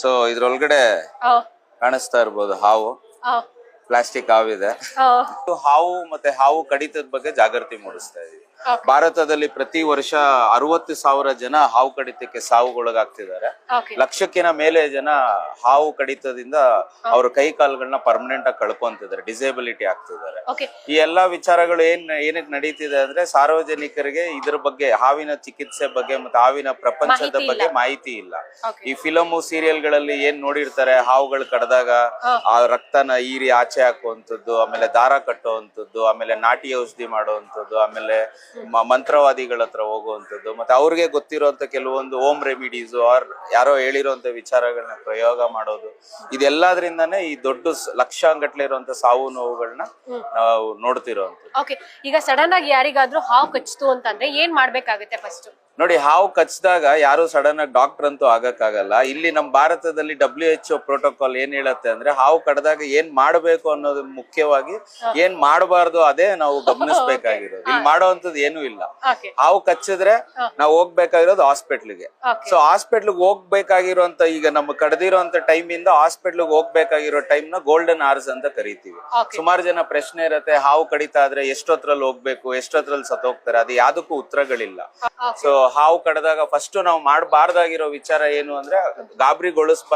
So ಇದ್ರೊಳಗಡೆ ಆ, ಕಾಣಿಸ್ತಾ ಇರ್ಬೋದು ಹಾವು, ಆ, ಪ್ಲಾಸ್ಟಿಕ್ ಹಾವಿದೆ. ಆ, ಹಾವು ಮತ್ತೆ ಹಾವು ಕಡಿತದ ಬಗ್ಗೆ ಜಾಗೃತಿ ಮೂಡಿಸ್ತಾ ಇದೀವಿ. Okay. ಭಾರತದಲ್ಲಿ ಪ್ರತಿ ವರ್ಷ 60,000 ಜನ ಹಾವು ಕಡಿತಕ್ಕೆ ಸಾವುಗೊಳಗಾಗ್ತಿದ್ದಾರೆ. Okay. ಲಕ್ಷಕ್ಕಿಂತ ಮೇಲೆ ಜನ ಹಾವು ಕಡಿತದಿಂದ ಅವ್ರ ಕೈ ಕಾಲುಗಳನ್ನ ಪರ್ಮನೆಂಟ್ ಆಗಿ ಕಳ್ಕೊಂತಿದ್ದಾರೆ, ಡಿಸೇಬಿಲಿಟಿ ಆಗ್ತಿದ್ದಾರೆ. Okay. ಈ ಎಲ್ಲಾ ವಿಚಾರಗಳು ಏನಕ್ಕೆ ನಡೀತಿದೆ ಅಂದ್ರೆ ಸಾರ್ವಜನಿಕರಿಗೆ ಇದ್ರ ಬಗ್ಗೆ, ಹಾವಿನ ಚಿಕಿತ್ಸೆ ಬಗ್ಗೆ ಮತ್ತೆ ಹಾವಿನ ಪ್ರಪಂಚದ ಬಗ್ಗೆ ಮಾಹಿತಿ ಇಲ್ಲ. Okay. ಈ ಫಿಲಮು ಸೀರಿಯಲ್ ಗಳಲ್ಲಿ ಏನ್ ನೋಡಿರ್ತಾರೆ, ಹಾವುಗಳು ಕಡ್ದಾಗ ಆ ರಕ್ತನ ಈರಿ ಆಚೆ ಹಾಕುವಂಥದ್ದು, ಆಮೇಲೆ ದಾರ ಕಟ್ಟುವಂಥದ್ದು, ಆಮೇಲೆ ನಾಟಿ ಔಷಧಿ ಮಾಡುವಂಥದ್ದು, ಆಮೇಲೆ ಮಂತ್ರವಾದಿಗಳ ಹತ್ರ ಹೋಗುವಂಥದ್ದು, ಮತ್ತೆ ಅವ್ರಿಗೆ ಗೊತ್ತಿರುವಂತ ಕೆಲವೊಂದು ಹೋಮ್ ರೆಮಿಡೀಸ್ ಆರ್ ಯಾರೋ ಹೇಳಿರುವಂತ ವಿಚಾರಗಳನ್ನ ಪ್ರಯೋಗ ಮಾಡೋದು, ಇದೆಲ್ಲದ್ರಿಂದಾನೇ ಈ ದೊಡ್ಡ ಲಕ್ಷಾಂಗಟ್ಲೆ ಇರುವಂತ ಸಾವು ನೋವುಗಳನ್ನ ನಾವು ನೋಡ್ತಿರೋಂಥದ್ದು. ಓಕೆ, ಈಗ ಸಡನ್ ಆಗಿ ಯಾರಿಗಾದ್ರೂ ಹಾವು ಕಚ್ತು ಅಂತಂದ್ರೆ ಏನ್ ಮಾಡ್ಬೇಕಾಗುತ್ತೆ ಫಸ್ಟ್? ನೋಡಿ, ಹಾವು ಕಚ್ಚಿದಾಗ ಯಾರು ಸಡನ್ ಆಗಿ ಡಾಕ್ಟರ್ ಅಂತೂ ಆಗಕ್ಕಾಗಲ್ಲ. ಇಲ್ಲಿ ನಮ್ಮ ಭಾರತದಲ್ಲಿ WHO ಪ್ರೋಟೋಕಾಲ್ ಏನ್ ಹೇಳತ್ತೆ ಅಂದ್ರೆ, ಹಾವು ಕಡ್ದಾಗ ಏನ್ ಮಾಡ್ಬೇಕು ಅನ್ನೋದು ಮುಖ್ಯವಾಗಿ, ಏನ್ ಮಾಡಬಾರ್ದು ಅದೇ ನಾವು ಗಮನಿಸಬೇಕಾಗಿರೋದು. ಇಲ್ಲಿ ಮಾಡೋವಂಥದ್ದು ಏನೂ ಇಲ್ಲ. ಓಕೆ, ಹಾವು ಕಚ್ಚಿದ್ರೆ ನಾವು ಹೋಗ್ಬೇಕಾಗಿರೋದು ಹಾಸ್ಪಿಟ್ಲಿಗೆ. Okay. ಸೊ ಹಾಸ್ಪಿಟ್ಲಿಗೆ ಹೋಗ್ಬೇಕಾಗಿರುವಂತ, ಈಗ ನಮ್ಮ ಕಡ್ದಿರೋಂತ ಟೈಮ್ ಇಂದ ಹಾಸ್ಪಿಟ್ಲಿಗೆ ಹೋಗ್ಬೇಕಾಗಿರೋ ಟೈಮ್ ನ ಗೋಲ್ಡನ್ ಅವರ್ಸ್ ಅಂತ ಕರಿತೀವಿ. Okay. ಸುಮಾರು ಜನ ಪ್ರಶ್ನೆ ಇರತ್ತೆ, ಹಾವು ಕಡಿತಾ ಇದ್ರೆ ಎಷ್ಟೊತ್ತರಲ್ಲಿ ಹೋಗ್ಬೇಕು, ಎಷ್ಟೊತ್ತರಲ್ಲಿ ಸತ್ತೋಗ್ತಾರೆ, ಅದು ಯಾವ್ದಕ್ಕೂ ಉತ್ತರಗಳಿಲ್ಲ. ಸೊ ಹಾವು ಕಡ್ದಾಗ ಫಸ್ಟ್ ನಾವು ಮಾಡಬಾರ್ದಾಗಿರೋ ವಿಚಾರ ಏನು ಅಂದ್ರೆ, ಗಾಬರಿಗೊಳಿಸ್ಬಾರ್ದು.